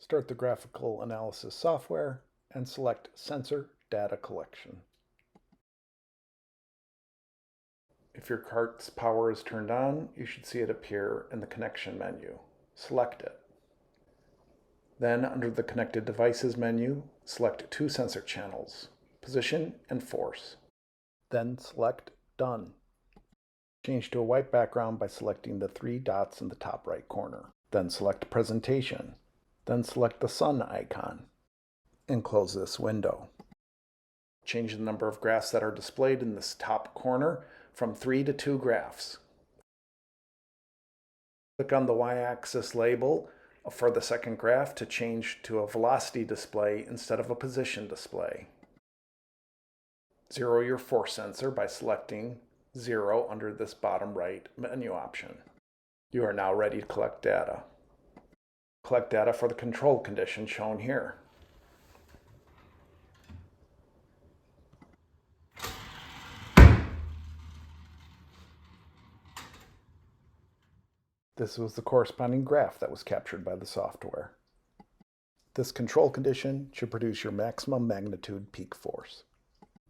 Start the graphical analysis software and select Sensor Data Collection. If your cart's power is turned on, you should see it appear in the connection menu. Select it. Then, under the Connected Devices menu, select two sensor channels, Position and Force. Then select Done. Change to a white background by selecting the three dots in the top right corner. Then select Presentation. Then select the sun icon and close this window. Change the number of graphs that are displayed in this top corner from 3 to 2 graphs. Click on the y-axis label for the second graph to change to a velocity display instead of a position display. Zero your force sensor by selecting 0 under this bottom right menu option. You are now ready to collect data. Collect data for the control condition shown here. This was the corresponding graph that was captured by the software. This control condition should produce your maximum magnitude peak force.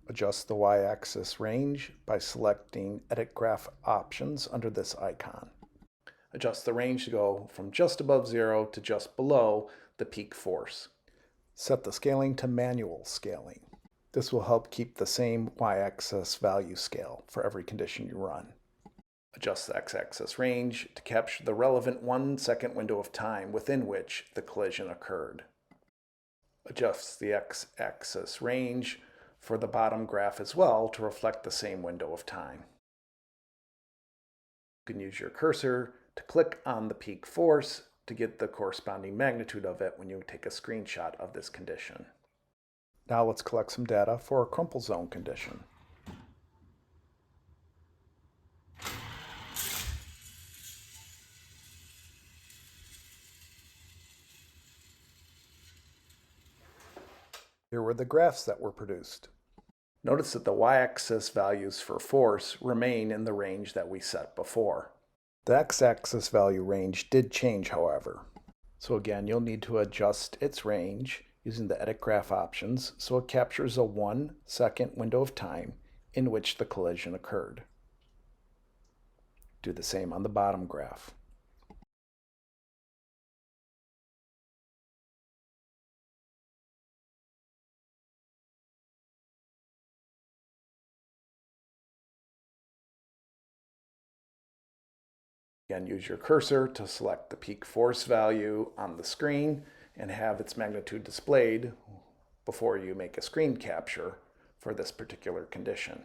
Adjust the y-axis range by selecting Edit Graph Options under this icon. Adjust the range to go from just above 0 to just below the peak force. Set the scaling to manual scaling. This will help keep the same y-axis value scale for every condition you run. Adjust the x-axis range to capture the relevant 1-second window of time within which the collision occurred. Adjust the x-axis range for the bottom graph as well to reflect the same window of time. You can use your cursor to click on the peak force to get the corresponding magnitude of it when you take a screenshot of this condition. Now let's collect some data for a crumple zone condition. Here were the graphs that were produced. Notice that the y-axis values for force remain in the range that we set before. The x-axis value range did change, however. So again, you'll need to adjust its range using the Edit Graph options so it captures a 1-second window of time in which the collision occurred. Do the same on the bottom graph. Again, use your cursor to select the peak force value on the screen and have its magnitude displayed before you make a screen capture for this particular condition.